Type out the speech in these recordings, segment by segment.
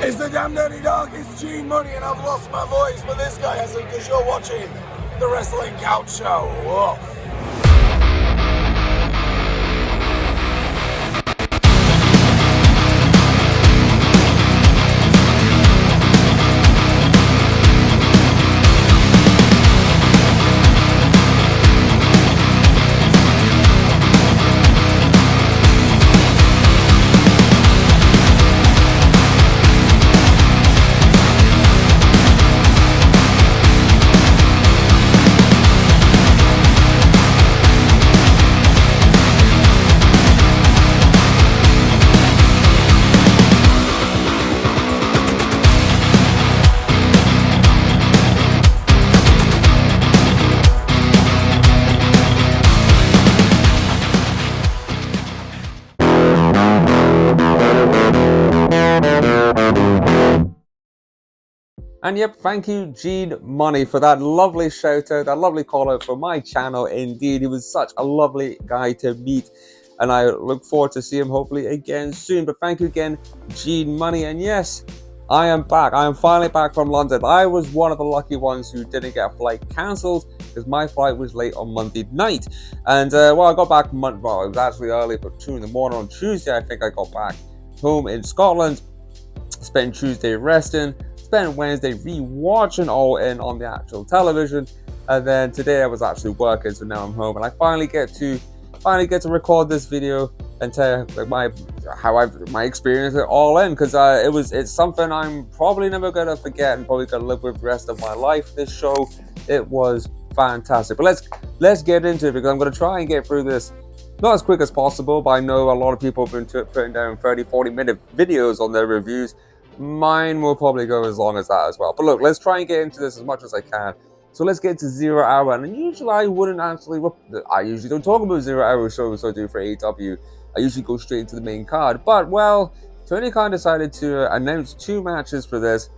It's the damn dirty dog, it's Gene Munny, and I've lost my voice, but this guy hasn't, because you're watching the Wrestling Couch Show. Whoa. And yep, thank you Gene Munny for that lovely shout out, that lovely call out for my channel. Indeed, he was such a lovely guy to meet, and I look forward to see him hopefully again soon. But thank you again, Gene Munny. And yes, I am back. I am finally back from London. I was one of the lucky ones who didn't get a flight cancelled because my flight was late on Monday night. And well, I got back, well, it was actually early, but 2 in the morning on Tuesday. I think I got back home in Scotland, spent Tuesday resting, spent Wednesday re-watching All In on the actual television, and then today I was actually working, so now I'm home, and I finally get to record this video and tell you my experience at All In, because it's something I'm probably never gonna forget and probably gonna live with the rest of my life. This show, it was fantastic. But let's get into it, because I'm gonna try and get through this not as quick as possible, but I know a lot of people have been putting down 30-40 minute videos on their reviews. Mine will probably go as long as that as well. But look, let's try and get into this as much as I can. So let's get to 0 Hour. And usually I usually don't talk about 0 Hour shows I do for AEW. I usually go straight into the main card. But, well, Tony Khan decided to announce 2 matches for this.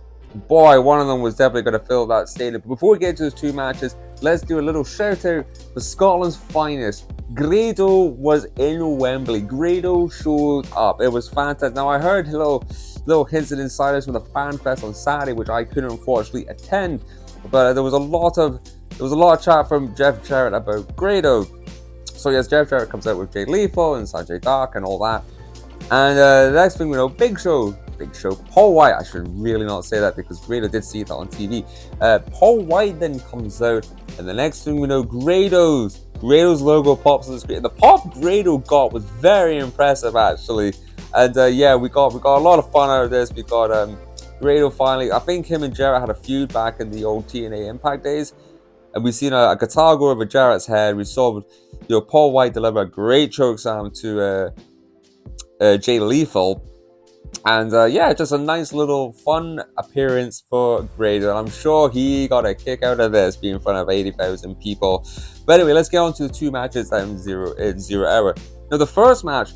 Boy, one of them was definitely going to fill that stadium. But before we get to those 2 matches, let's do a little shout out for Scotland's finest. Grado was in Wembley. Grado showed up. It was fantastic. Now, I heard little hints and insiders from the Fan Fest on Saturday, which I couldn't unfortunately attend. But there was a lot of chat from Jeff Jarrett about Grado. So yes, Jeff Jarrett comes out with Jay Lethal and Sanjay Dark and all that. And the next thing we know, Big Show, Paul White. I should really not say that because Grado did see that on TV. Paul White then comes out, and the next thing we know, Grado's logo pops on the screen. The pop Grado got was very impressive, actually. And yeah, we got a lot of fun out of this. We got Grado finally. I think him and Jarrett had a feud back in the old TNA Impact days, and we've seen a guitar go over Jarrett's head. We saw Paul White deliver a great chokeslam to Jay Lethal. And yeah, just a nice little fun appearance for Grado, and I'm sure he got a kick out of this, being in front of 80,000 people. But anyway, let's get on to the 2 matches in 0 Hour. Now, the first match,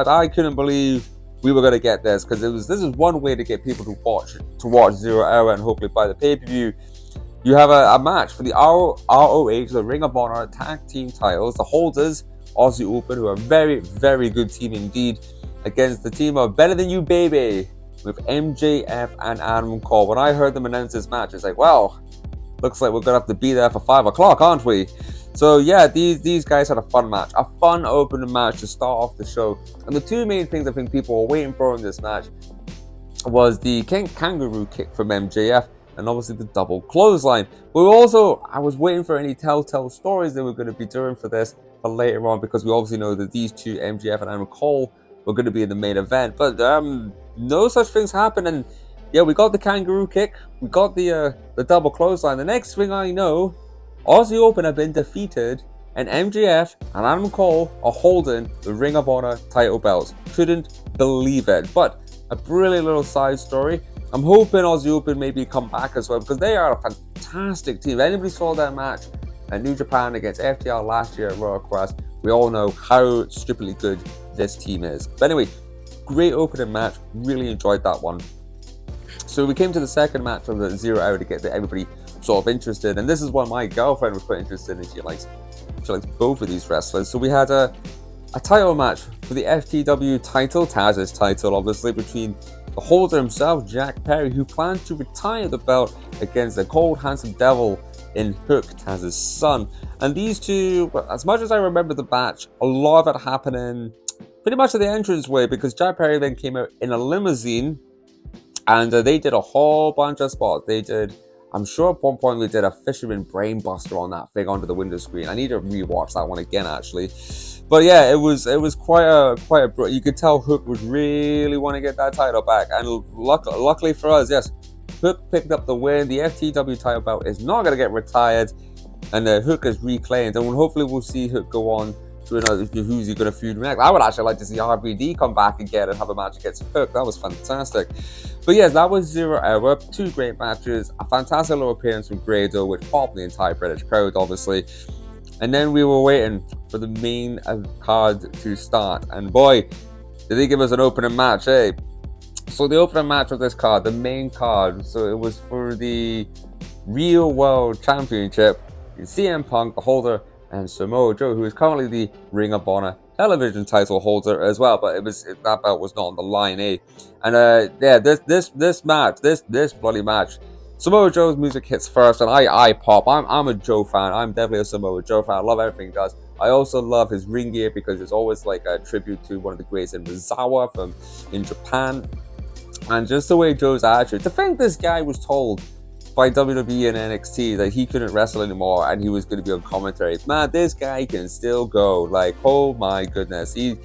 I couldn't believe we were going to get this, because this is one way to get people to watch 0 Hour and hopefully buy the pay-per-view. You have a match for the ROH, the Ring of Honor Tag Team titles, the holders, Aussie Open, who are a very, very good team indeed, against the team of Better Than You Baby with MJF and Adam Cole. When I heard them announce this match, it's like, well, looks like we're going to have to be there for 5 o'clock, aren't we? So yeah, these guys had a fun match, a fun opening match to start off the show. And the 2 main things I think people were waiting for in this match was the kangaroo kick from MJF and obviously the double clothesline. But I was waiting for any telltale stories they were going to be doing for this for later on, because we obviously know that these 2, MJF and Adam Cole, were going to be in the main event. But no such things happened. And yeah, we got the kangaroo kick, we got the double clothesline. The next thing I know, Aussie Open have been defeated, and MJF and Adam Cole are holding the Ring of Honor title belts. Couldn't believe it. But a brilliant little side story. I'm hoping Aussie Open maybe come back as well, because they are a fantastic team. If anybody saw their match at New Japan against FTR last year at Royal Quest, we all know how stupidly good this team is. But anyway, great opening match. Really enjoyed that one. So we came to the second match of the 0 Hour to get everybody sort of interested, and this is what my girlfriend was quite interested in. She likes both of these wrestlers. So we had a title match for the FTW title, Taz's title, obviously, between the holder himself, Jack Perry, who planned to retire the belt against the cold, handsome devil in Hook, Taz's son. And these two, as much as I remember the match, a lot of it happening pretty much at the entranceway, because Jack Perry then came out in a limousine, and they did a whole bunch of spots. They did, I'm sure at one point we did a fisherman brainbuster on that thing onto the window screen. I need to rewatch that one again, actually. But yeah, it was quite a you could tell Hook was really want to get that title back, and luckily for us, yes, Hook picked up the win. The FTW title belt is not going to get retired, and Hook is reclaimed, and hopefully we'll see Hook go on to another. Who's he going to feud next? I would actually like to see RVD come back again and have a match against Hook. That was fantastic. But yes, that was 0 Hour. 2 great matches, a fantastic little appearance from Grado, which popped the entire British crowd, obviously. And then we were waiting for the main card to start, and boy, did they give us an opening match, eh? So the opening match of this card, the main card, so it was for the Real World Championship. CM Punk, the holder, and Samoa Joe, who is currently the Ring of Honor television title holder as well, but that belt was not on the line, eh? And yeah, this match, this bloody match, Samoa Joe's music hits first, and I pop. I'm a Joe fan. I'm definitely a Samoa Joe fan. I love everything he does. I also love his ring gear because it's always like a tribute to one of the greats in Misawa in Japan, and just the way Joe's attitude. To think this guy was told by WWE and NXT that he couldn't wrestle anymore and he was going to be on commentary. Man, this guy can still go. Like, oh my goodness, he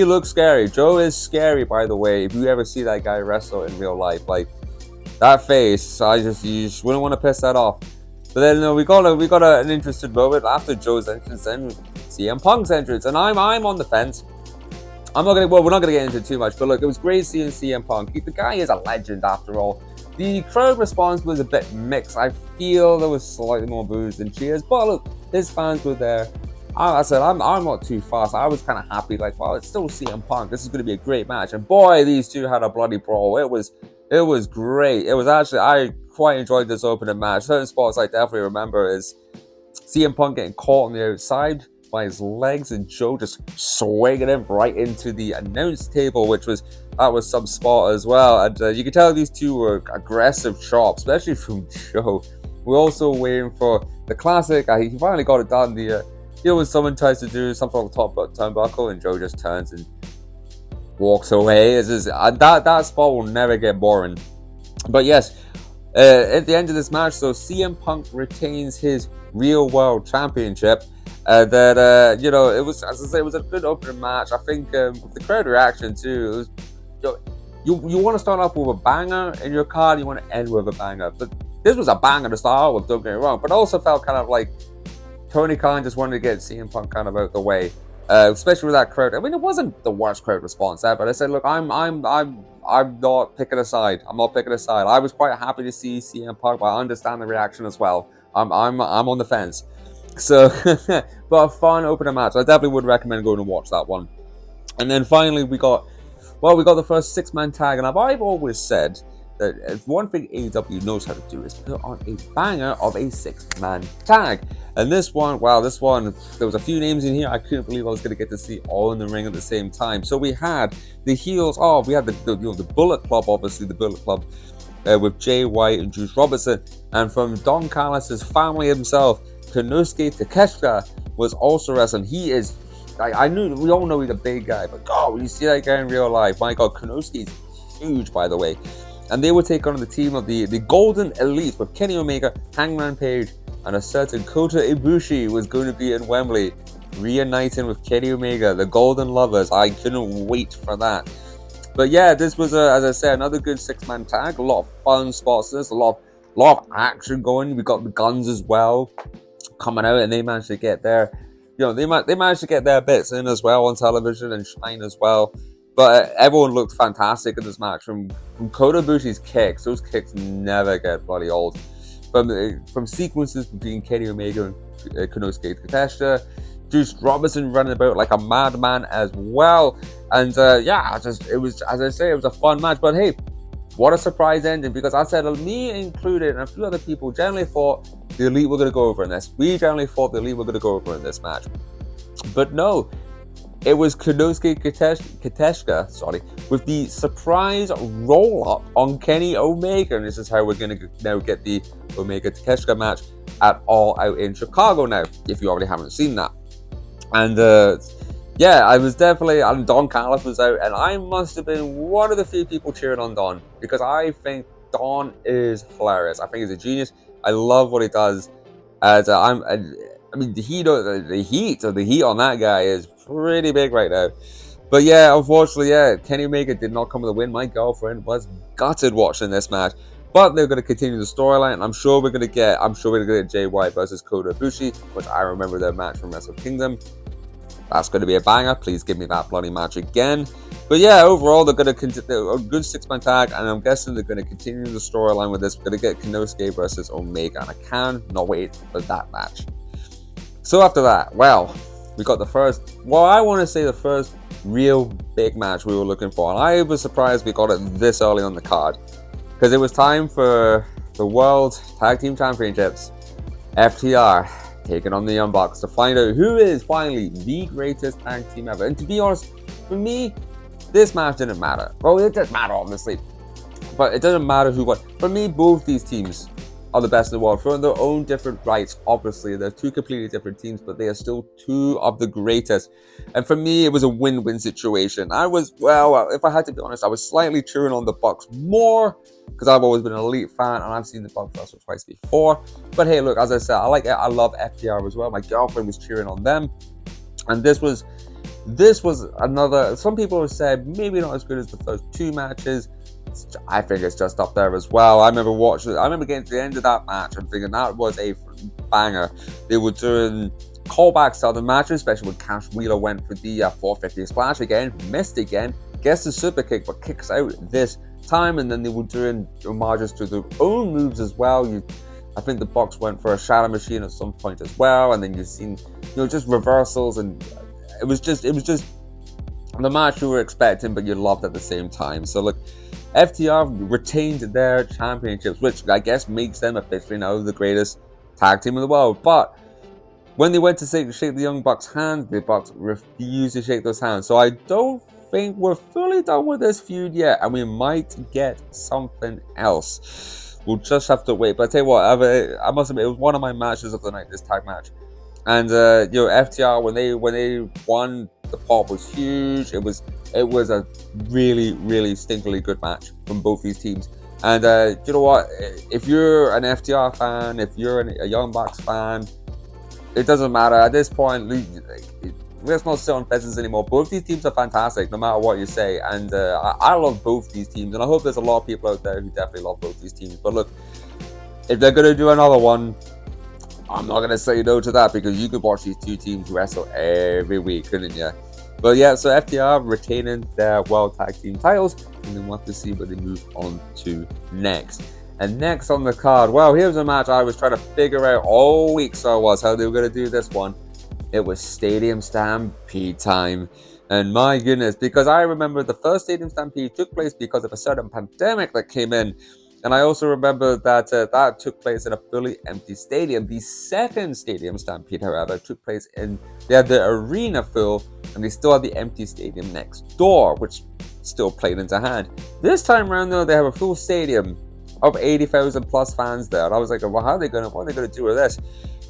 looks scary. Joe is scary, by the way. If you ever see that guy wrestle in real life, like that face, you just wouldn't want to piss that off. But then we got an interesting moment after Joe's entrance and CM Punk's entrance, and I'm on the fence. We're not gonna get into too much, but look, it was great seeing CM Punk. The guy is a legend after all. The crowd response was a bit mixed. I feel there was slightly more boos than cheers, but look, his fans were there. I said, I'm not too fast. I was kind of happy, like, well, it's still CM Punk. This is going to be a great match. And boy, these two had a bloody brawl. It was great. It was actually, I quite enjoyed this opening match. Certain spots I definitely remember is CM Punk getting caught on the outside by his legs, and Joe just swinging him right into the announce table, that was some spot as well. And you could tell these two were aggressive chops, especially from Joe. We're also waiting for the classic. He finally got it done. When someone tries to do something on the top turnbuckle and Joe just turns and walks away. That spot will never get boring. But yes, at the end of this match, so CM Punk retains his Real World Championship. It was, as I say, it was a good opening match. I think with the crowd reaction too, it was, you want to start off with a banger in your card, you want to end with a banger. But this was a banger to start out with, don't get me wrong. But also felt kind of like Tony Khan just wanted to get CM Punk kind of out the way, especially with that crowd. I mean, it wasn't the worst crowd response there, but I said, look, I'm not picking a side. I'm not picking a side. I was quite happy to see CM Punk, but I understand the reaction as well. I'm on the fence. So, but a fun opening match. I definitely would recommend going and watch that one. And then finally, we got the first 6-man tag, and I've always said that one thing AEW knows how to do is put on a banger of a 6-man tag. And this one, there was a few names in here I couldn't believe I was going to get to see all in the ring at the same time. So we had the heels. We had the Bullet Club, obviously the Bullet Club with Jay White and Juice Robinson, and from Don Callis' family himself, Konosuke Takeshita was also wrestling. He is, we all know he's a big guy, but God, when you see that guy in real life, my God, Konosuke is huge, by the way. And they would take on the team of the Golden Elite with Kenny Omega, Hangman Page, and a certain Kota Ibushi was going to be in Wembley, reuniting with Kenny Omega, the Golden Lovers. I couldn't wait for that. But yeah, this was, as I said, another good 6-man tag. A lot of fun spots. There's a lot of action going. We got the Guns as well coming out, and they managed to get their, they managed to get their bits in as well on television and shine as well. But everyone looked fantastic in this match. From Kota Ibushi's kicks, those kicks never get bloody old. From sequences between Kenny Omega and Konosuke Takeshita, Juice Robinson running about like a madman as well. And it was, as I say, it was a fun match. But hey, what a surprise ending, because I said, me included and a few other people generally thought the Elite were going to go over in this. We generally thought the Elite were going to go over in this match. But no, it was Konosuke Kateshka, with the surprise roll-up on Kenny Omega. And this is how we're going to now get the Omega-Takeshita match at All Out in Chicago now, if you already haven't seen that. And yeah, I was definitely, and Don Callis was out, and I must have been one of the few people cheering on Don, because I think Don is hilarious. I think he's a genius. I love what he does. I mean, the heat on that guy is pretty big right now. But yeah, unfortunately, yeah, Kenny Omega did not come with a win. My girlfriend was gutted watching this match. But they're going to continue the storyline. I'm sure we're going to get Jay White versus Kota Ibushi, which I remember their match from Wrestle Kingdom. That's going to be a banger. Please give me that bloody match again. But yeah, overall, they're going to continue a good 6-man tag, and I'm guessing they're going to continue the storyline with this. We're going to get Konosuke versus Omega, and I cannot wait for that match. So after that, well, we got the first real big match we were looking for, and I was surprised we got it this early on the card, because it was time for the World Tag Team Championships. FTR taking on the Young Bucks to find out who is finally the greatest tag team ever. And to be honest, for me, this match didn't matter. Well, it does matter, obviously, but it doesn't matter who won. For me, both these teams are the best in the world for their own different rights. Obviously, they're two completely different teams, but they are still two of the greatest. And for me, it was a win-win situation. I was, well, if I had to be honest, I was slightly cheering on the Bucks more, because I've always been an Elite fan, and I've seen the Bucks wrestle twice before. But hey, look, as I said, I love FTR as well. My girlfriend was cheering on them, and this was another. Some people have said maybe not as good as the first two matches. I think it's just up there as well. I remember getting to the end of that match and thinking that was a banger. They were doing callbacks to other matches, especially when Cash Wheeler went for the 450 splash again, missed again, gets the super kick but kicks out this time, and then they were doing homages to their own moves as well. I think the Bucks went for a shadow machine at some point as well, and then you've seen just reversals, and it was just the match you were expecting, but you loved at the same time. So look, FTR retained their championships, which I guess makes them officially now the greatest tag team in the world. But when they went to shake the Young Bucks' hands, the Bucks refused to shake those hands. So I don't think we're fully done with this feud yet, and we might get something else. We'll just have to wait. But I tell you what, I must admit, it was one of my matches of the night, this tag match. And FTR, when they won, the pop was huge. It was a really, really stinkingly good match from both these teams. And you know what? If you're an FTR fan, if you're a Young Bucks fan, it doesn't matter at this point. Let's not sit on pheasants anymore. Both these teams are fantastic, no matter what you say. And I love both these teams, and I hope there's a lot of people out there who definitely love both these teams. But look, if they're going to do another one, I'm not going to say no to that, because you could watch these two teams wrestle every week, couldn't you? But yeah, so FTR retaining their World Tag Team titles, and then we'll have to see what they move on to next. And next on the card, well, here's a match I was trying to figure out all week, how they were going to do this one. It was Stadium Stampede time. And my goodness, because I remember the first Stadium Stampede took place because of a certain pandemic that came in. And I also remember that that took place in a fully empty stadium. The second Stadium Stampede, however, took place they had the arena full, and they still had the empty stadium next door, which still played into hand. This time around, though, they have a full stadium of 80,000 plus fans there. And I was like, well, what are they going to do with this?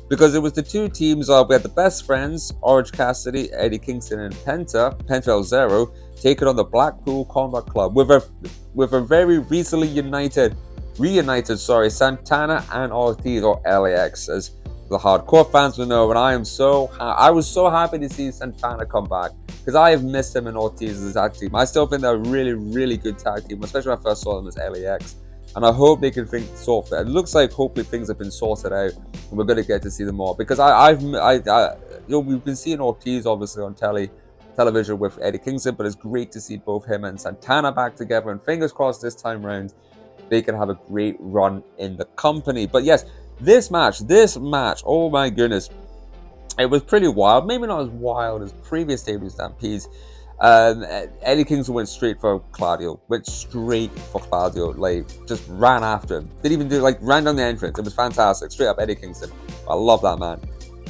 Because it was the two teams we had the Best Friends, Orange Cassidy, Eddie Kingston, and Penta El Zero, taking on the Blackpool Combat Club with a very recently reunited Santana and Ortiz, or LAX, as the hardcore fans will know. And I was so happy to see Santana come back, because I have missed him and Ortiz as a tag team. I still think they're a really, really good tag team, especially when I first saw them as LAX. And I hope they can sort it. It looks like hopefully things have been sorted out, and we're going to get to see them more. Because we've been seeing Ortiz obviously on television with Eddie Kingston, but it's great to see both him and Santana back together. And fingers crossed this time round they can have a great run in the company. But yes, this match, oh my goodness, it was pretty wild. Maybe not as wild as previous Stadium Stampedes. Eddie Kingston went straight for Claudio. Like, just ran after him. Didn't even do, ran down the entrance. It was fantastic. Straight up Eddie Kingston. I love that man.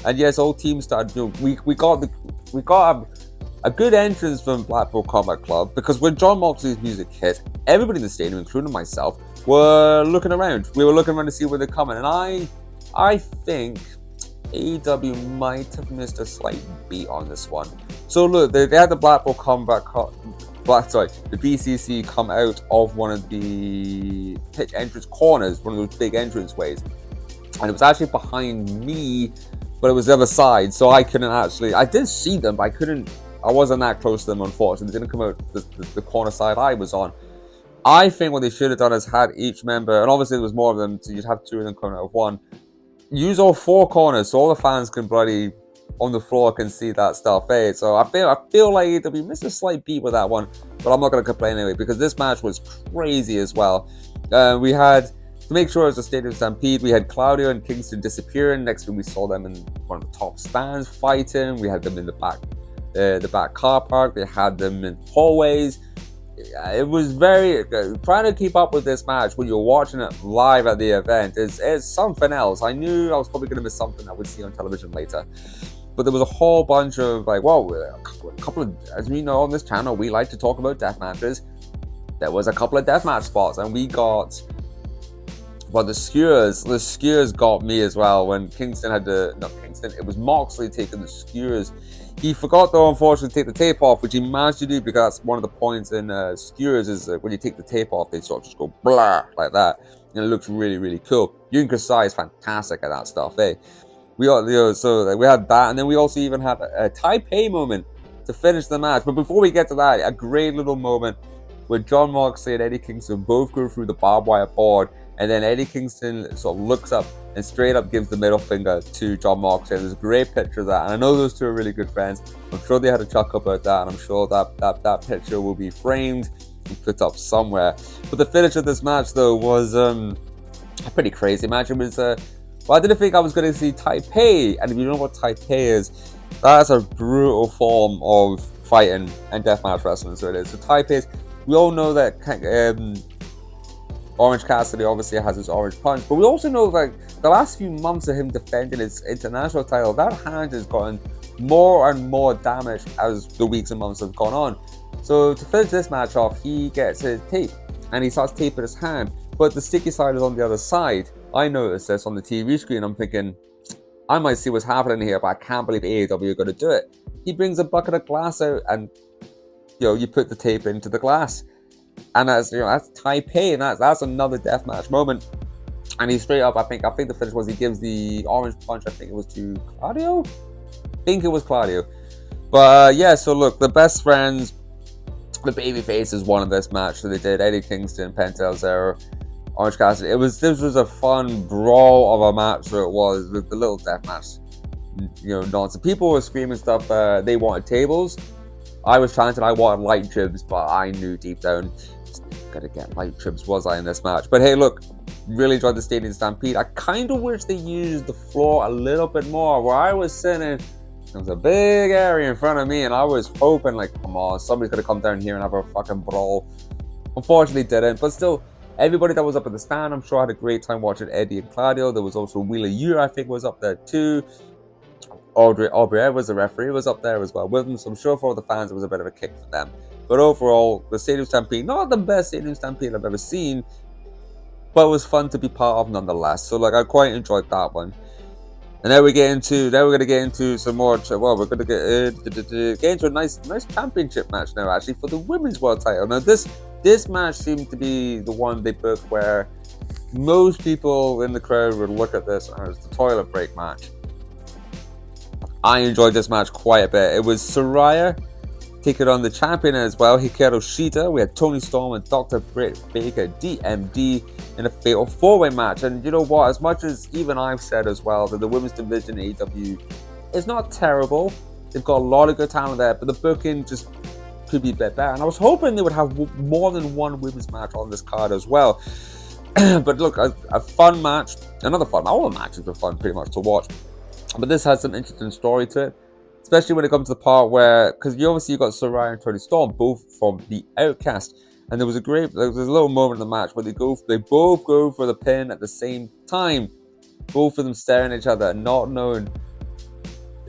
And yes, all teams started, we got A good entrance from Blackpool Combat Club, because when John Moxley's music hit, everybody in the stadium, including myself, were looking around. We were looking around to see where they're coming, and I think AEW might have missed a slight beat on this one. So look, they had the Blackpool Combat the BCC come out of one of the pitch entrance corners, one of those big entrance ways, and it was actually behind me, but it was the other side, so I couldn't actually. I did see them, but I wasn't that close to them, unfortunately. They didn't come out the corner side I was on. I think what they should have done is had each member, and obviously there was more of them, so you'd have two of them coming out of one. Use all four corners so all the fans can bloody on the floor can see that stuff. Hey, so I feel like AEW missed a slight beat with that one, but I'm not going to complain anyway because this match was crazy as well. We had, to make sure it was a stadium stampede, we had Claudio and Kingston disappearing. Next thing we saw them in one of the top stands fighting. We had them in the back car park. They had them in hallways. It was very trying to keep up with this match when you're watching it live at the event is something else. I knew I was probably going to miss something I would see on television later, but there was a whole bunch of like, well, a couple of, as we know on this channel, we like to talk about death matches. There was a couple of deathmatch spots, and we got, well, the skewers got me as well when Kingston had to, not Kingston, it was Moxley taking the skewers. He forgot, though, unfortunately, to take the tape off, which he managed to do because that's one of the points in skewers is when you take the tape off, they sort of just go blah, like that. And it looks really, really cool. Yun Kasai is fantastic at that stuff, eh? We had that, and then we also even had a Taipei moment to finish the match. But before we get to that, a great little moment where John Moxley and Eddie Kingston both go through the barbed wire board, and then Eddie Kingston sort of looks up and straight up gives the middle finger to John Moxley. There's a great picture of that, and I know those two are really good friends. I'm sure they had a chuckle about that, and I'm sure that picture will be framed and put up somewhere. But the finish of this match, though, was a pretty crazy match. It was, well, I didn't think I was going to see Taipei, and if you know what Taipei is, that's a brutal form of fighting and deathmatch wrestling, so it is. So Taipei, we all know that Orange Cassidy obviously has his orange punch, but we also know that the last few months of him defending his international title, that hand has gotten more and more damaged as the weeks and months have gone on. So to finish this match off, he gets his tape and he starts taping his hand, but the sticky side is on the other side. I noticed this on the TV screen. I'm thinking, I might see what's happening here, but I can't believe AEW are going to do it. He brings a bucket of glass out and you put the tape into the glass. And that's Taipei, and that's another deathmatch moment. And he straight up, I think the finish was he gives the orange punch. I think it was to Claudio. I think it was Claudio. But yeah, so look, the best friends, the baby faces won in this match. So they did Eddie Kingston, Penta El Zero, Orange Cassidy. This was a fun brawl of a match. So it was with the little deathmatch, nonsense. People were screaming stuff. They wanted tables. I was chanting I wanted light jibs, but I knew deep down, gotta get light jibs, was I, in this match? But hey, look, really enjoyed the Stadium Stampede. I kind of wish they used the floor a little bit more. Where I was sitting, there was a big area in front of me, and I was hoping, like, come on, somebody's gonna come down here and have a fucking brawl. Unfortunately, didn't, but still, everybody that was up at the stand, I'm sure had a great time watching Eddie and Claudio. There was also Wheeler Yu, I think, was up there too. Aubrey Edwards, the referee, was up there as well with them, so I'm sure for all the fans it was a bit of a kick for them. But overall, the Stadium Stampede, not the best Stadium Stampede I've ever seen, but it was fun to be part of nonetheless. So like, I quite enjoyed that one. And now we're going to get into some more. Well, we're going to get into a nice championship match now, actually, for the women's world title. Now this match seemed to be the one they booked where most people in the crowd would look at this as the toilet break match. I enjoyed this match quite a bit. It was Saraya taking on the champion as well, Hikaru Shida. We had Toni Storm and Dr. Britt Baker, DMD, in a fatal four-way match. And you know what? As much as even I've said as well that the women's division in AEW is not terrible, they've got a lot of good talent there, but the booking just could be a bit better. And I was hoping they would have more than one women's match on this card as well. But look, a fun match. Another fun. All the matches were fun pretty much to watch. But this has some interesting story to it, especially when it comes to the part where, because you got Saraya and Toni Storm, both from the Outcast, and there was a little moment in the match where they both go for the pin at the same time, both of them staring at each other, not knowing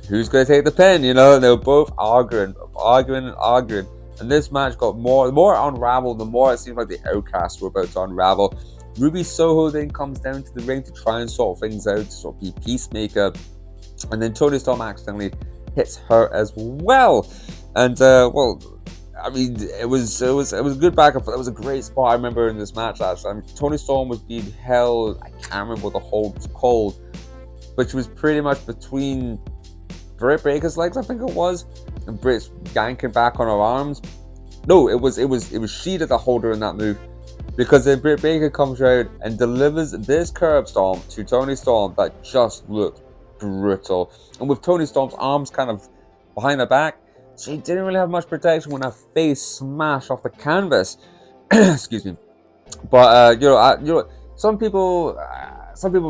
who's going to take the pin, and they were both arguing arguing and arguing. And this match got more unraveled, the more it seemed like the Outcasts were about to unravel. Ruby Soho then comes down to the ring to try and sort things out, to sort of be peacemaker. And then Toni Storm accidentally hits her as well. And, I mean, it was a good back and forth. It was a great spot, I remember, in this match, actually. I mean, Toni Storm was being held, I can't remember what the hold was called, but she was pretty much between Britt Baker's legs, I think it was, and Britt's yanking back on her arms. No, it was she that hold her in that move, because then Britt Baker comes out and delivers this curb stomp to Toni Storm that just looked brutal. And with Toni Storm's arms kind of behind her back, she didn't really have much protection when her face smashed off the canvas. Excuse me. But some people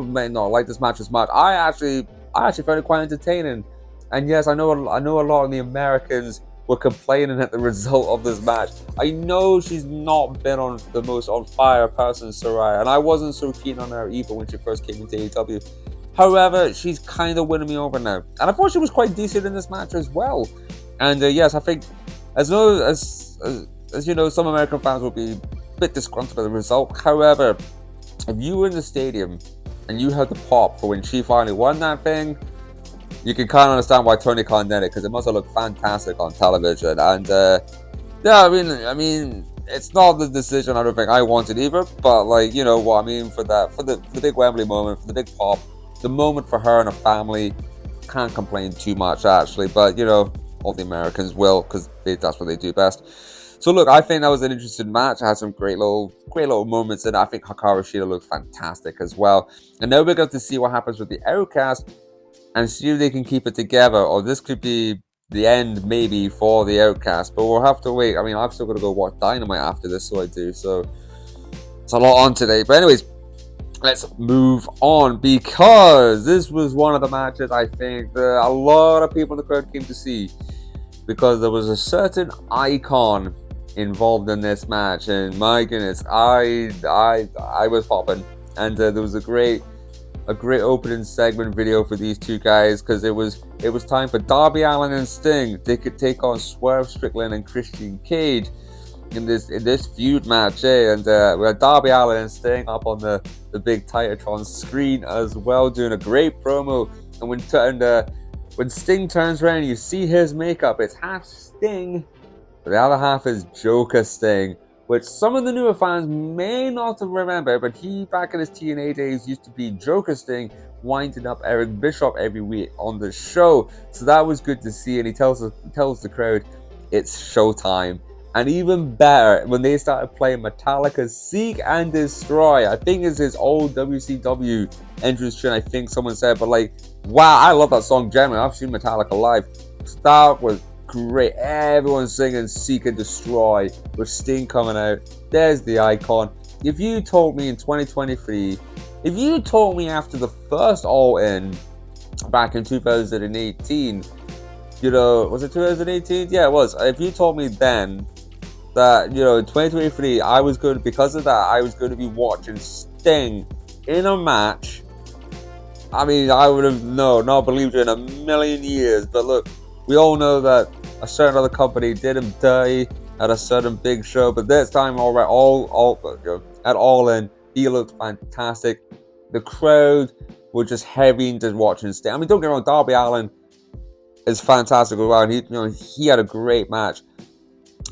may not like this match as much. I actually found it quite entertaining. And yes, I know a lot of the Americans were complaining at the result of this match. I know she's not been on the most on fire person, Saraya, and I wasn't so keen on her either when she first came into AEW. However, she's kind of winning me over now, and I thought she was quite decent in this match as well. And yes, I think as you know, some American fans will be a bit disgruntled by the result. However, if you were in the stadium and you heard the pop for when she finally won that thing, you can kind of understand why Tony Khan did it, because it must have looked fantastic on television. And yeah, I mean, it's not the decision I don't think I wanted either, but like, you know what I mean, for the big Wembley moment, for the big pop, the moment for her and her family, can't complain too much actually. But you know, all the Americans will, because that's what they do best. So look, I think that was an interesting match. It had some great little moments in it. I think Hikaru Shida looked fantastic as well. And now we're going to see what happens with the Outcast and see if they can keep it together, or this could be the end maybe for the Outcast. But we'll have to wait. I mean, I've still got to go watch Dynamite after this, so I do. So it's a lot on today. But anyways, let's move on, because this was one of the matches I think that a lot of people in the crowd came to see, because there was a certain icon involved in this match, and my goodness, I was popping. And there was a great opening segment video for these two guys, because it was time for Darby Allin and Sting. They could take on Swerve Strickland and Christian Cage in this feud match, and we had Darby Allin and Sting up on the big Titantron screen as well, doing a great promo. And when Sting turns around, you see his makeup. It's half Sting, but the other half is Joker Sting, which some of the newer fans may not remember, but he, back in his TNA days, used to be Joker Sting, winding up Eric Bischoff every week on the show. So that was good to see, and he tells the crowd it's showtime. And even better, when they started playing Metallica's Seek and Destroy, I think it's his old WCW entrance tune, I think someone said, but like, wow, I love that song generally. I've seen Metallica live. So that was great. Everyone singing Seek and Destroy with Sting coming out. There's the icon. If you told me in 2023, if you told me after the first All In back in 2018, you know, was it 2018? Yeah, it was. If you told me then that, you know, in 2023, because of that, I was going to be watching Sting in a match, I mean, I would have not believed it in a million years. But look, we all know that a certain other company did him dirty at a certain big show, but this time, all right, at All In, he looked fantastic. The crowd were just heavy into watching Sting. I mean, don't get me wrong, Darby Allin is fantastic as well, and he had a great match.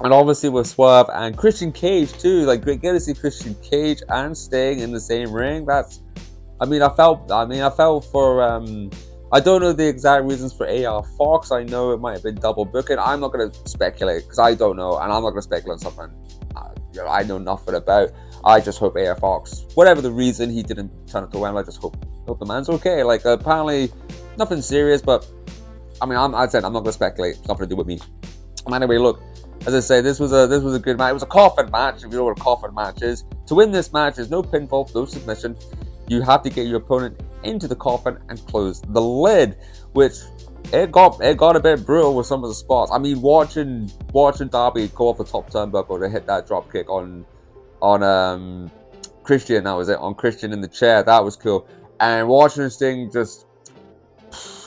And obviously with Swerve and Christian Cage too, like, great to see Christian Cage and Sting in the same ring. I felt for I don't know the exact reasons for AR Fox. I know it might have been double booking. I'm not going to speculate, because I don't know, and I'm not going to speculate on something I know nothing about. I just hope AR Fox, whatever the reason he didn't turn up to Wembley, I just hope the man's okay. Like, apparently nothing serious, but I mean, I'm not going to speculate. It's nothing to do with me. Anyway, look, as I say, this was a good match. It was a coffin match, if you know what a coffin match is. To win this match, there's no pinfall, no submission. You have to get your opponent into the coffin and close the lid, which it got a bit brutal with some of the spots. I mean, watching Darby go off the top turnbuckle to hit that drop kick on Christian, that was it, on Christian in the chair, that was cool. And watching Sting, just,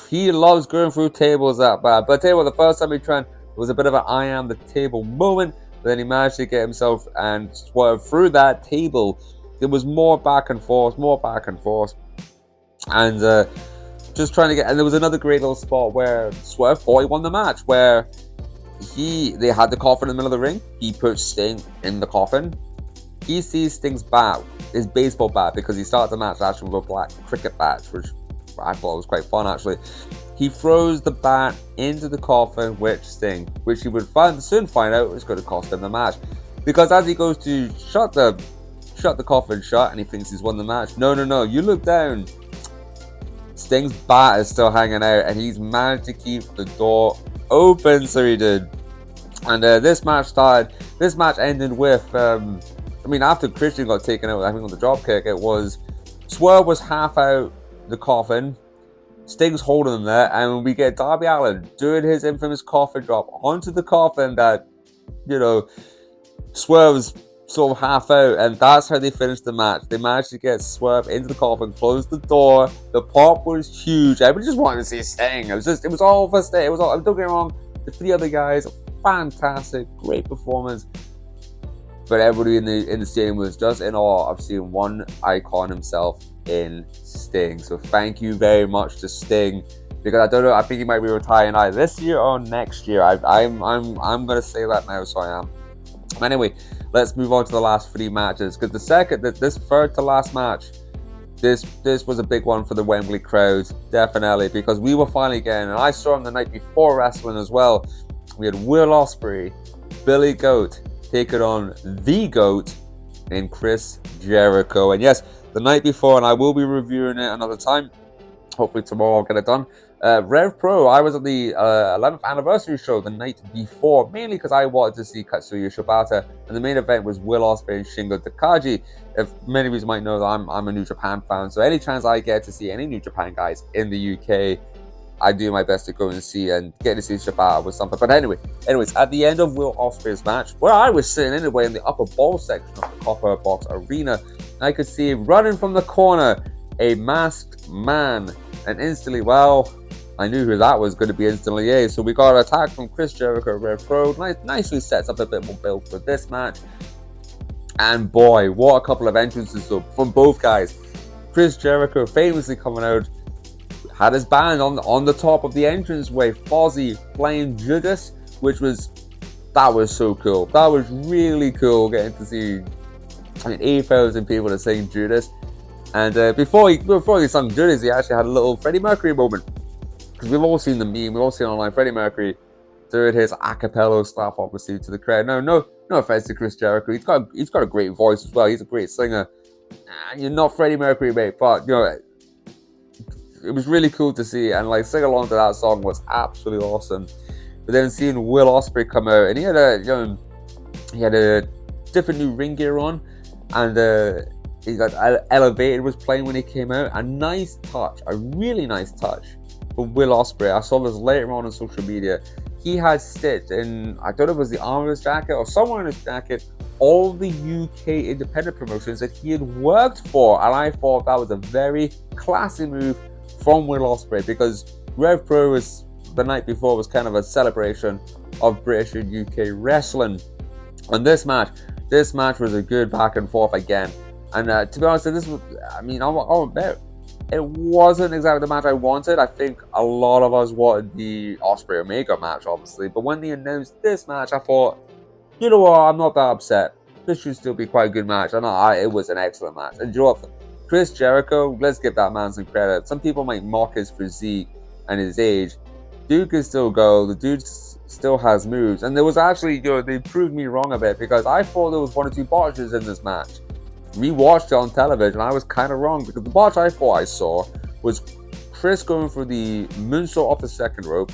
he loves going through tables that bad. But I tell you what, the first time he tried It was a bit of an I am the table moment, but then he managed to get himself and swerve through that table. There was more back and forth, and just trying to get. And there was another great little spot where Swerve thought he won the match, where they had the coffin in the middle of the ring. He put Sting in the coffin. He sees Sting's bat, his baseball bat, because he started the match actually with a black cricket bat, which I thought was quite fun actually. He throws the bat into the coffin with Sting, which he would soon find out was going to cost him the match, because as he goes to shut the coffin shut and he thinks he's won the match, no, you look down, Sting's bat is still hanging out, and he's managed to keep the door open, so he did. And this match ended with after Christian got taken out, I think on the drop kick, it was Swerve was half out the coffin, Sting's holding him there, and we get Darby Allin doing his infamous coffin drop onto the coffin that, Swerve's sort of half out, and that's how they finished the match. They managed to get Swerve into the coffin, close the door. The pop was huge. Everybody just wanted to see Sting. It was all for Sting. Don't get me wrong, the three other guys, fantastic, great performance. But everybody in the stadium was just in awe of seeing one icon himself in Sting. So thank you very much to Sting, because I don't know, I think he might be retiring either this year or next year. I'm gonna say that now, so I am. Anyway, let's move on to the last three matches, because this third to last match, this was a big one for the Wembley crowd, definitely, because we were finally getting, and I saw him the night before wrestling as well. We had Will Ospreay, Billy Goat taking on the GOAT in Chris Jericho. And yes, the night before, and I will be reviewing it another time. Hopefully tomorrow I'll get it done. Rev Pro, I was at the 11th anniversary show the night before, mainly because I wanted to see Katsuya Shibata, and the main event was Will Ospreay and Shingo Takagi. If many of you might know that I'm a New Japan fan, so any chance I get to see any New Japan guys in the UK, I do my best to go and see, and get to see Shibata was something. But anyways, at the end of Will Ospreay's match, where I was sitting anyway in the upper bowl section of the Copper Box Arena, I could see him running from the corner, a masked man, and instantly, well, I knew who that was going to be instantly. So we got an attack from Chris Jericho, Rev Pro. Nicely sets up a bit more build for this match. And boy, what a couple of entrances though from both guys. Chris Jericho famously coming out, had his band on the top of the entranceway, Fozzy playing Judas, that was so cool. That was really cool, getting to see 8,000 people to sing Judas. And before he sung Judas, he actually had a little Freddie Mercury moment, because we've all seen the meme, we've all seen online Freddie Mercury doing his a cappella stuff, obviously, to the crowd. No offense to Chris Jericho, he's got a great voice as well. He's a great singer. You're not Freddie Mercury, mate, but it was really cool to see, and sing along to that song was absolutely awesome. But then seeing Will Ospreay come out, and he had a different new ring gear on, and he got Elevated was playing when he came out. A nice touch, a really nice touch from Will Ospreay. I saw this later on social media. He had stitched in, I don't know if it was the arm of his jacket or somewhere in his jacket, all the UK independent promotions that he had worked for, and I thought that was a very classy move from Will Ospreay, because Rev Pro was the night before was kind of a celebration of British and UK wrestling, and this match was a good back and forth again. And to be honest, I'll admit, it wasn't exactly the match I wanted. I think a lot of us wanted the Ospreay Omega match, obviously, but when they announced this match, I thought, you know what, I'm not that upset. This should still be quite a good match. And it was an excellent match. And you know what? Chris Jericho, let's give that man some credit. Some people might mock his physique and his age. Dude can still go. The dude still has moves. And there was actually, they proved me wrong a bit, because I thought there was one or two botches in this match. We watched it on television, I was kind of wrong, because the botch I thought I saw was Chris going for the moonsault off the second rope,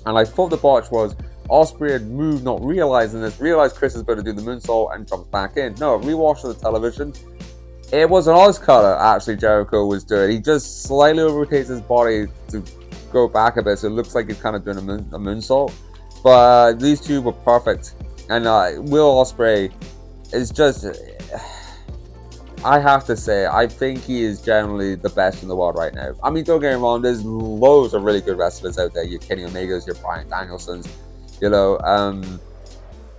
and I thought the botch was Ospreay had moved, not realizing this, realized Chris is going to do the moonsault and jumps back in. No, rewatched on the television. It was an Oz cutter, actually, Jericho was doing. He just slightly rotates his body to go back a bit, so it looks like he's kind of doing a moonsault. But these two were perfect. And Will Ospreay is just, I have to say, I think he is generally the best in the world right now. I mean, don't get me wrong, there's loads of really good wrestlers out there. Your Kenny Omegas, your Bryan Danielsons, you know.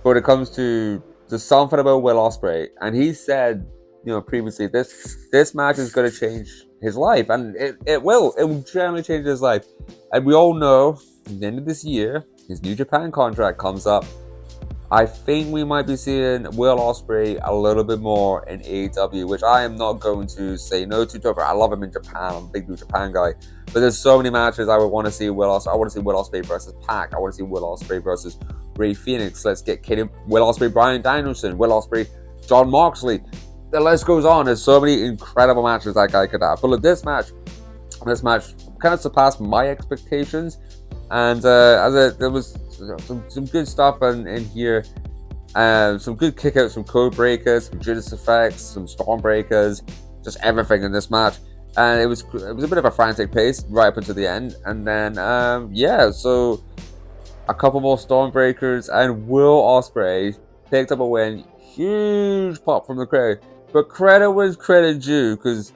But it comes to there's something about Will Ospreay, and he said, previously, this match is going to change his life, and it will generally change his life. And we all know at the end of this year, his New Japan contract comes up. I think we might be seeing Will Ospreay a little bit more in AEW, which I am not going to say no to. I love him in Japan. I'm a big New Japan guy. But there's so many matches I would want to see Will Ospreay. I want to see Will Ospreay versus Pac. I want to see Will Ospreay versus Ray Phoenix. Let's get Will Ospreay, Bryan Danielson, Will Ospreay, Jon Moxley. The list goes on. There's so many incredible matches that guy could have. But look, this match kind of surpassed my expectations. And there was some good stuff in here. Some good kickouts, some code breakers, some Judas effects, some storm breakers, just everything in this match. And it was a bit of a frantic pace right up until the end. And then so a couple more storm breakers, and Will Ospreay picked up a win. Huge pop from the crowd, but credit was credit due, because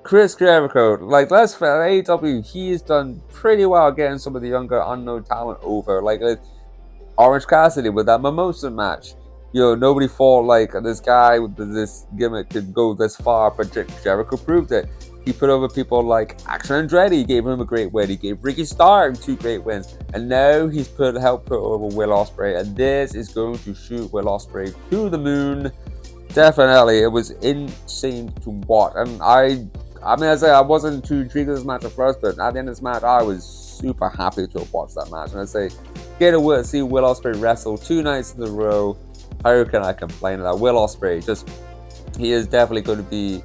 Chris Jericho, let's face AEW, he has done pretty well getting some of the younger unknown talent over. Like Orange Cassidy with that Mimosa match. Nobody thought this guy with this gimmick could go this far, but Jericho proved it. He put over people like Action Andretti, he gave him a great win. He gave Ricky Starr 2 great wins. And now he's helped put over Will Ospreay. And this is going to shoot Will Ospreay to the moon. Definitely. It was insane to watch. And I wasn't too intrigued with this match at first, but at the end of this match, I was super happy to have watched that match. And I say, get to see Will Ospreay wrestle 2 nights in a row. How can I complain about Will Ospreay? He is definitely going to be,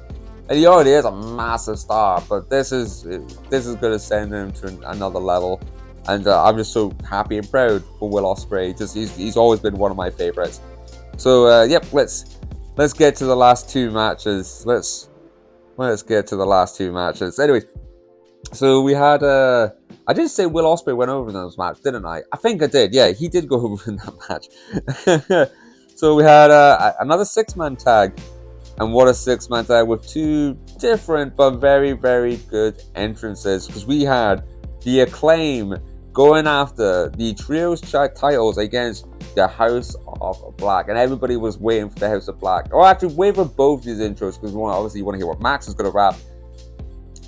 and he already is a massive star, but this is going to send him to another level. And I'm just so happy and proud for Will Ospreay. He's always been one of my favorites. So let's get to the last 2 matches. Let's get to the last 2 matches. Anyways, so we had I did say Will Ospreay went over in this match, didn't I? I think I did. Yeah, he did go over in that match. So we had another 6-man tag. And what a 6-man tag with 2 different but very, very good entrances. Because we had the Acclaim going after the Trios titles against the House of Black. And everybody was waiting for the House of Black. Or actually waiting for both these intros, because obviously you want to hear what Max is going to rap.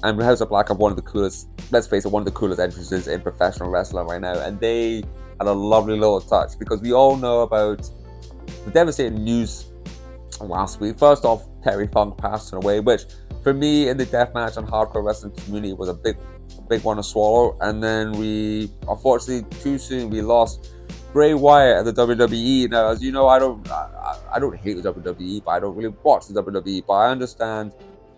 And House of Black have one of the coolest, let's face it, one of the coolest entrances in professional wrestling right now. And they had a lovely little touch, because we all know about the devastating news last week. First off, Terry Funk passing away, which for me in the deathmatch and hardcore wrestling community was a big one to swallow. And then we, unfortunately, too soon, we lost Bray Wyatt at the WWE. Now, as you know, I don't hate the WWE, but I don't really watch the WWE. But I understand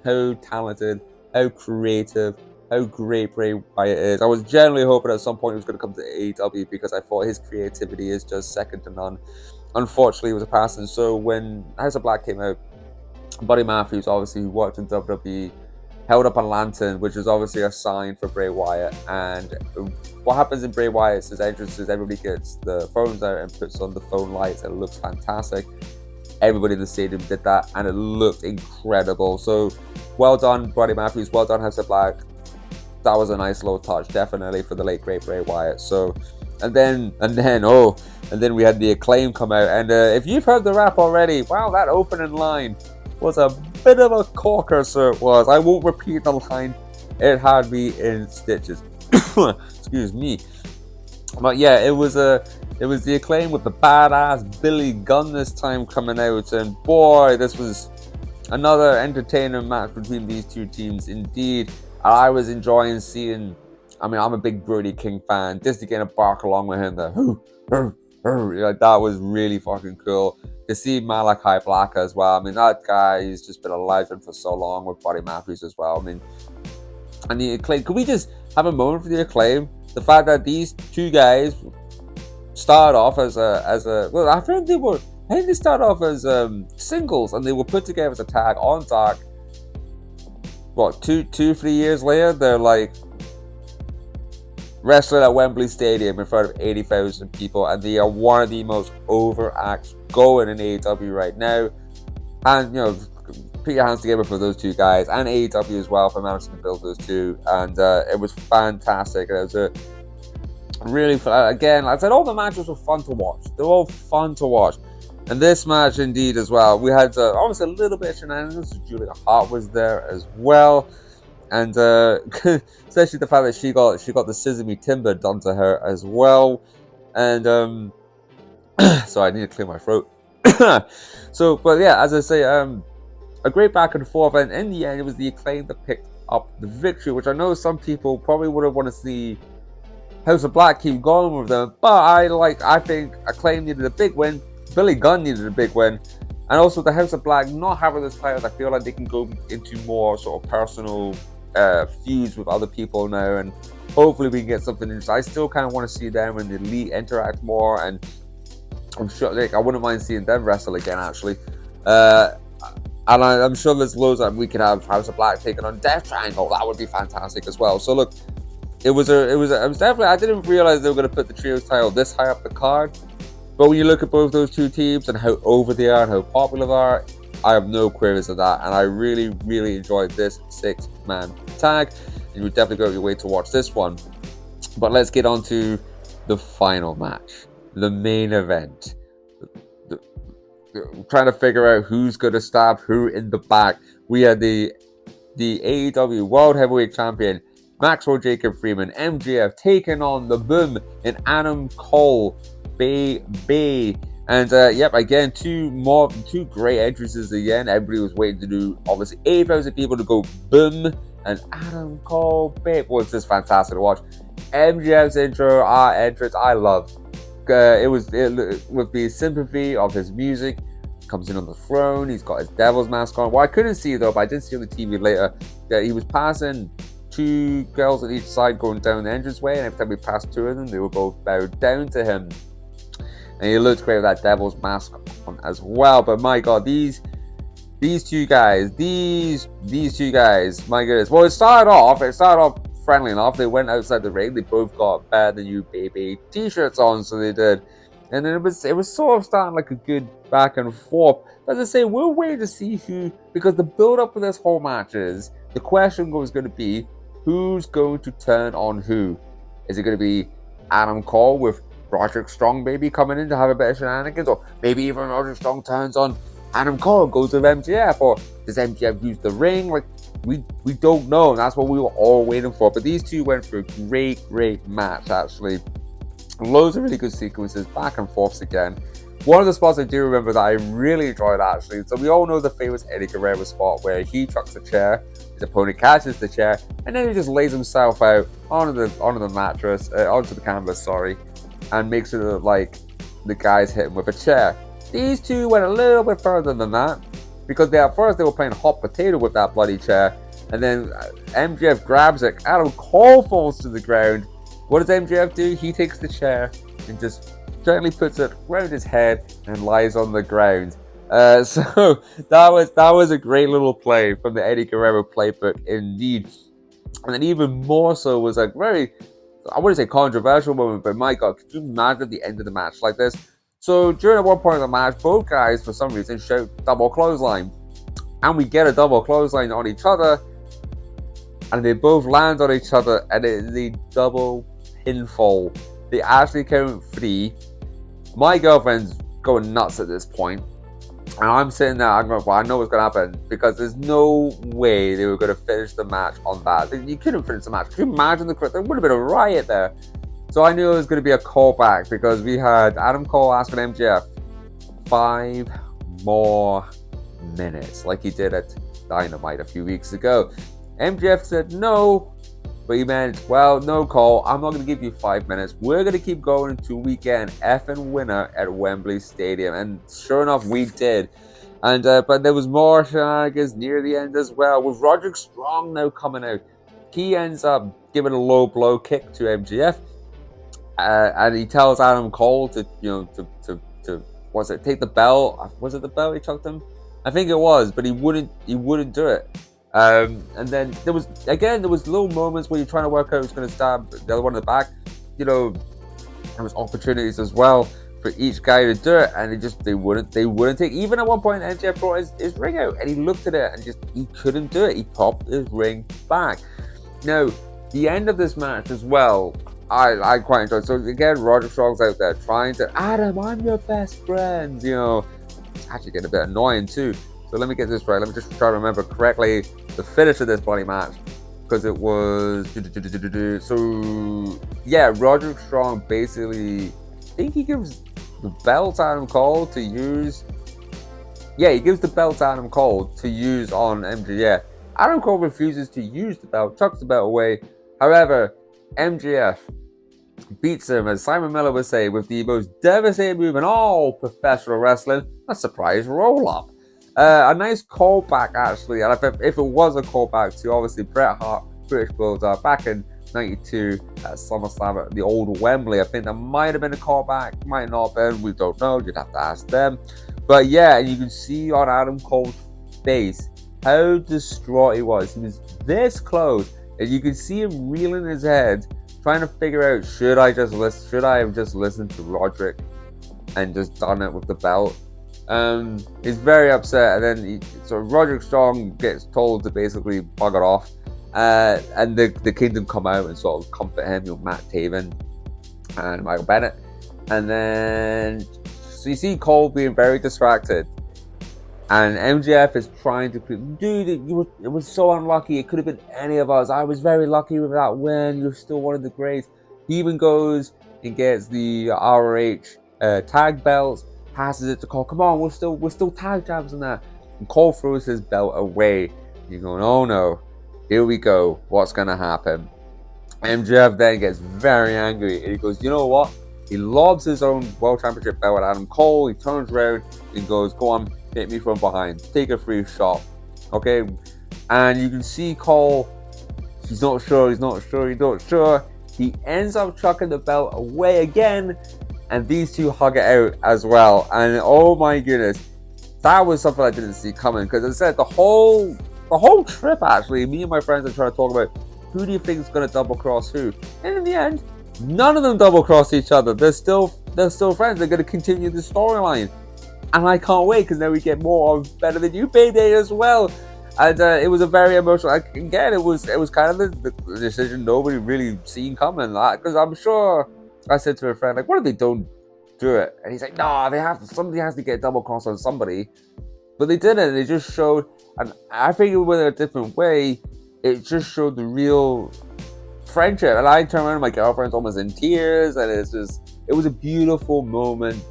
how talented, how creative, how great Bray Wyatt is. I was generally hoping at some point he was going to come to AEW, because I thought his creativity is just second to none. Unfortunately, it was a passing. So when House of Black came out, Buddy Matthews, obviously, who worked in WWE, held up a lantern, which is obviously a sign for Bray Wyatt. And what happens in Bray Wyatt's entrances, everybody gets the phones out and puts on the phone lights, and it looks fantastic. Everybody in the stadium did that, and it looked incredible. So well done, Buddy Matthews. Well done, House of Black. That was a nice little touch, definitely, for the late great Bray Wyatt. So, and then we had the Acclaim come out. And if you've heard the rap already, wow, that opening line was a bit of a corker, so it was. I won't repeat the line. It had me in stitches. Excuse me. But yeah, it was the Acclaim with the badass Billy Gunn this time coming out, and boy, this was another entertaining match between these 2 teams indeed. I was enjoying seeing, I'm a big Brody King fan, just to get a bark along with him, that was really fucking cool. To see Malachi Black as well, that guy, he's just been a legend for so long, with Buddy Matthews as well. And the Acclaim, could we just have a moment for the Acclaim? The fact that these 2 guys started off as well, I think they started off as singles, and they were put together as a tag on Dark. What, 3 years later, they're wrestling at Wembley Stadium in front of 80,000 people, and they are one of the most over acts going in AEW right now. And put your hands together for those 2 guys, and AEW as well, for managing to build those 2. And it was fantastic. And it Really, again, like I said, all the matches were fun to watch. They're all fun to watch. And this match, indeed, as well, we had obviously a little bit of shenanigans. Julia Hart was there as well, and especially the fact that she got the Sesame Timber done to her as well. And so I need to clear my throat. So, but yeah, as I say, a great back and forth, and in the end, it was the Acclaim that picked up the victory, which I know some people probably would have wanted to see House of Black keep going with them, but I think Acclaim needed a big win. Billy Gunn needed a big win, and also the House of Black not having this title, I feel like they can go into more sort of personal feuds with other people now, and hopefully we can get something interesting. I still kind of want to see them and the Elite interact more, and I'm sure I wouldn't mind seeing them wrestle again, actually. And I'm sure there's loads that we could have House of Black taking on Death Triangle. That would be fantastic as well. So look, it was definitely, I didn't realize they were going to put the trios title this high up the card. But when you look at both those two teams and how over they are and how popular they are, I have no queries of that. And I really, really enjoyed this 6-man tag. And you would definitely go out your way to watch this one. But let's get on to the final match, the main event. Trying to figure out who's going to stab who in the back. We had the AEW World Heavyweight Champion Maxwell Jacob Freeman, MJF, taking on the Boom and Adam Cole, baby. And yep, again, two great entrances again. Everybody was waiting to do, obviously, 8,000 people to go Boom and Adam Cole, babe. Was just fantastic to watch. MJF's entrance, I loved. It was with the sympathy of his music. Comes in on the throne. He's got his devil's mask on. Well, I couldn't see though, but I did see on the TV later that he was passing two girls on each side going down the entranceway, and every time we passed two of them, they were both bowed down to him. And he looked great with that devil's mask on as well. But my God, these two guys, my goodness. Well, it started off friendly enough. They went outside the ring. They both got Better Than You Baby t-shirts on, so they did. And then it was sort of starting like a good back and forth. As I say, we're waiting to see who, because the build up for this whole match is, the question was going to be, who's going to turn on who? Is it going to be Adam Cole with Roderick Strong baby coming in to have a bit of shenanigans? Or maybe even Roderick Strong turns on Adam Cole and goes with MJF? Or does MJF use the ring? Like, we don't know, and that's what we were all waiting for. But these two went for a great match, actually. Loads of really good sequences, back and forths again. One of the spots I do remember that I really enjoyed, actually, so we all know the famous Eddie Guerrero spot where he chucks a chair, his opponent catches the chair, and then he just lays himself out onto the mattress, onto the canvas, sorry, and makes it look like the guy's hit him with a chair. These two went a little bit further than that, because at first they were playing hot potato with that bloody chair, and then MJF grabs it, Adam Cole falls to the ground. What does MJF do? He takes the chair and just gently puts it around his head and lies on the ground. So that was a great little play from the Eddie Guerrero playbook, indeed. And then even more so was a very, I wouldn't say controversial moment, but my God, could you imagine the end of the match like this? So during one point of the match, both guys, for some reason, shout double clothesline. And we get a double clothesline on each other, and they both land on each other, and it is a double pinfall. They actually count 3. My girlfriend's going nuts at this point, and I'm sitting there, I'm going, well, I know what's going to happen, because there's no way they were going to finish the match on that. You couldn't finish the match. Could you imagine there would have been a riot there. So I knew it was going to be a callback, because we had Adam Cole asking MJF 5 more minutes, like he did at Dynamite a few weeks ago. MJF said no, but he meant, well, no, Cole, I'm not going to give you 5 minutes. We're going to keep going until we get an effing winner at Wembley Stadium. And sure enough, we did. And but there was more shenanigans near the end as well, with Roderick Strong now coming out. He ends up giving a low blow kick to MJF, and he tells Adam Cole to take the bell? Was it the bell he chucked him? I think it was, but he wouldn't do it. And then there was little moments where you're trying to work out who's going to stab the other one in the back. There was opportunities as well for each guy to do it, and they wouldn't take. Even at one point, MJF brought his ring out, and he looked at it and he couldn't do it. He popped his ring back. Now, the end of this match as well, I quite enjoyed it. So again, Roderick Strong's out there trying to, Adam, I'm your best friend, you know. It's actually getting a bit annoying too. So let me get this right. Let me just try to remember correctly the finish of this bloody match. Because it was... So, yeah, Roderick Strong basically... I think he gives the belt to Adam Cole to use... Yeah, he gives the belt to Adam Cole to use on MJF. Adam Cole refuses to use the belt, chucks the belt away. However, MJF beats him, as Simon Miller would say, with the most devastating move in all professional wrestling, a surprise roll-up. A nice callback, actually, and if it was a callback to, obviously, Bret Hart, British Bulldog, back in 92 at SummerSlam at the old Wembley. I think that might have been a callback, might not have been, we don't know, you'd have to ask them. But yeah, and you can see on Adam Cole's face how distraught he was. He was this close, and you can see him reeling his head, trying to figure out, should I have just listened to Roderick and just done it with the belt? He's very upset, and then so Roderick Strong gets told to basically bug it off, and the Kingdom come out and sort of comfort him, Matt Taven and Michael Bennett, and then so you see Cole being very distracted, and MJF is trying to, dude, it was so unlucky. It could have been any of us. I was very lucky with that win. You're still one of the greats. He even goes and gets the ROH tag belts, passes it to Cole. Come on, we're still tag champs in that. And Cole throws his belt away. You're going, oh no, here we go. What's gonna happen? MJF then gets very angry and he goes, you know what? He lobs his own World Championship belt at Adam Cole. He turns around and goes, go on, hit me from behind. Take a free shot. Okay? And you can see Cole, he's not sure. He ends up chucking the belt away again. And these two hug it out as well. And oh my goodness, that was something I didn't see coming. Because as I said, the whole trip, actually, me and my friends are trying to talk about who do you think is going to double cross who. And in the end, none of them double cross each other. They're still friends. They're going to continue the storyline. And I can't wait, because now we get more of Better Than You Payday as well. And it was a very emotional. Again, it was kind of the decision nobody really seen coming. Because I'm sure I said to a friend, like, what if they don't do it? And he's like, no, somebody has to get double cross on somebody. But they didn't. They just showed, and I think it went a different way. It just showed the real friendship. And I turned around, my girlfriend's almost in tears, and it was a beautiful moment.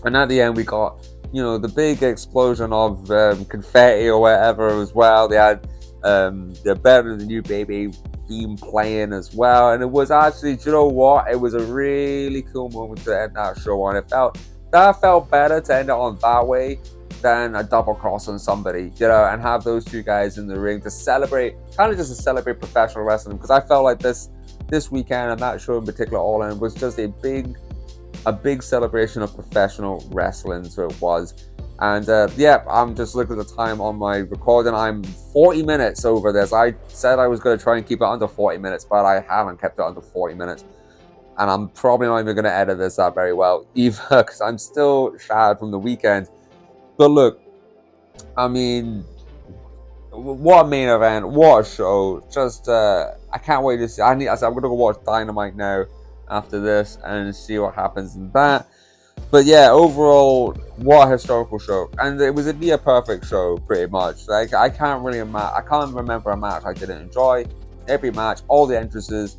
And at the end, we got, the big explosion of confetti or whatever as well. They had the Better Than You Baby theme playing as well. And it was actually, you know what? It was a really cool moment to end that show on. That felt better to end it on that way than a double cross on somebody, and have those two guys in the ring to celebrate, kind of just to celebrate professional wrestling. Because I felt like this weekend, and that show in particular, All In, was just a big celebration of professional wrestling. So it was. And I'm just looking at the time on my recording. I'm 40 minutes over this. I said I was going to try and keep it under 40 minutes, but I haven't kept it under 40 minutes. And I'm probably not even going to edit this out very well either, because I'm still shattered from the weekend. But look, I mean, what a main event, what a show. Just, I can't wait to see. I'm going to go watch Dynamite now after this and see what happens in that. But yeah, overall, what a historical show. And it was a near perfect show, pretty much. Like, I can't remember a match I didn't enjoy. Every match, all the entrances,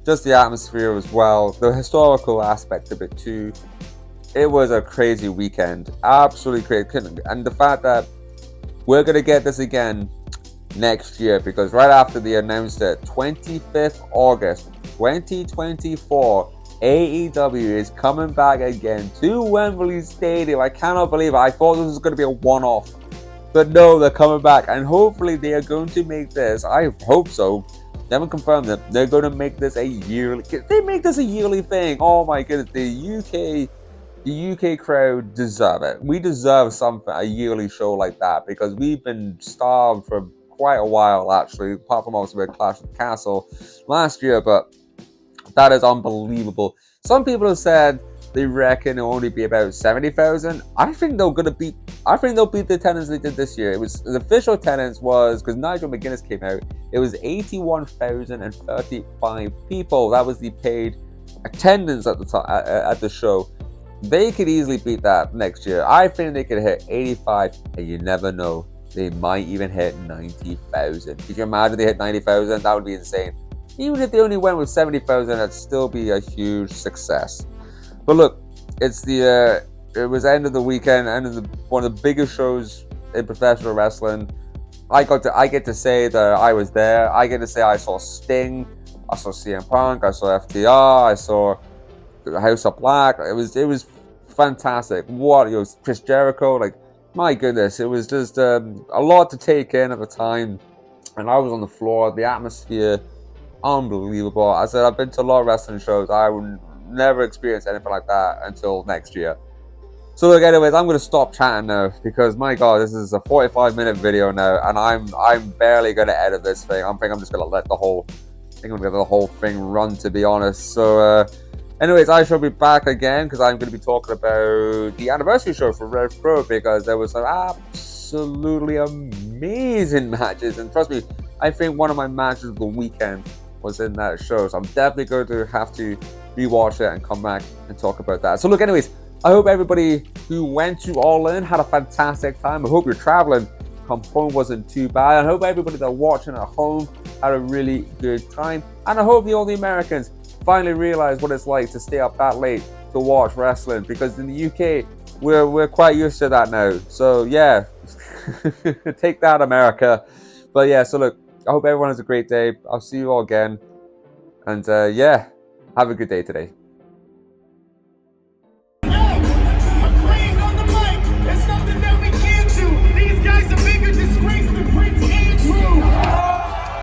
just the atmosphere as well, the historical aspect of it too. It was a crazy weekend, absolutely crazy. And the fact that we're going to get this again next year, because right after they announced it, 25th August 2024, AEW is coming back again to Wembley Stadium. I cannot believe it. I thought this was going to be a one-off, but no, they're coming back, and hopefully they are going to make this, I hope so, they haven't confirmed it, they're going to make this a yearly, they make this a yearly thing. Oh my goodness, the UK crowd deserve it. We deserve a yearly show like that, because we've been starved for quite a while, actually, apart from obviously with Clash of the Castle last year, but that is unbelievable. Some people have said they reckon it'll only be about 70,000. I think they'll beat the attendance they did this year. It was the official attendance was, because Nigel McGuinness came out, it was 81,035 people. That was the paid attendance at the show. They could easily beat that next year. I think they could hit 85, and you never know. They might even hit 90,000. Could you imagine they hit 90,000? That would be insane. Even if they only went with 70,000, that'd still be a huge success. But look, it was end of the weekend, one of the biggest shows in professional wrestling. I get to say that I was there. I get to say I saw Sting, I saw CM Punk, I saw FTR, I saw the House of Black. It was fantastic. What, Chris Jericho, like, my goodness, it was just a lot to take in at the time. And I was on the floor, the atmosphere, unbelievable. I said, I've been to a lot of wrestling shows. I would never experience anything like that until next year. So look, anyways, I'm going to stop chatting now because, my God, this is a 45-minute video now, and I'm barely going to edit this thing. I think I'm just going to let the whole thing run, to be honest. So, anyways, I shall be back again because I'm going to be talking about the anniversary show for Rev Pro, because there was some absolutely amazing matches, and trust me, I think one of my matches of the weekend was in that show, so I'm definitely going to have to rewatch it and come back and talk about that. So look, anyways, I hope everybody who went to All In had a fantastic time. I hope you're traveling, come home wasn't too bad. I hope everybody that's watching at home had a really good time, and I hope all the Americans finally realize what it's like to stay up that late to watch wrestling, because in the UK we're quite used to that now. So yeah, take that, America. But yeah, so look, I hope everyone has a great day. I'll see you all again, and yeah, have a good day today.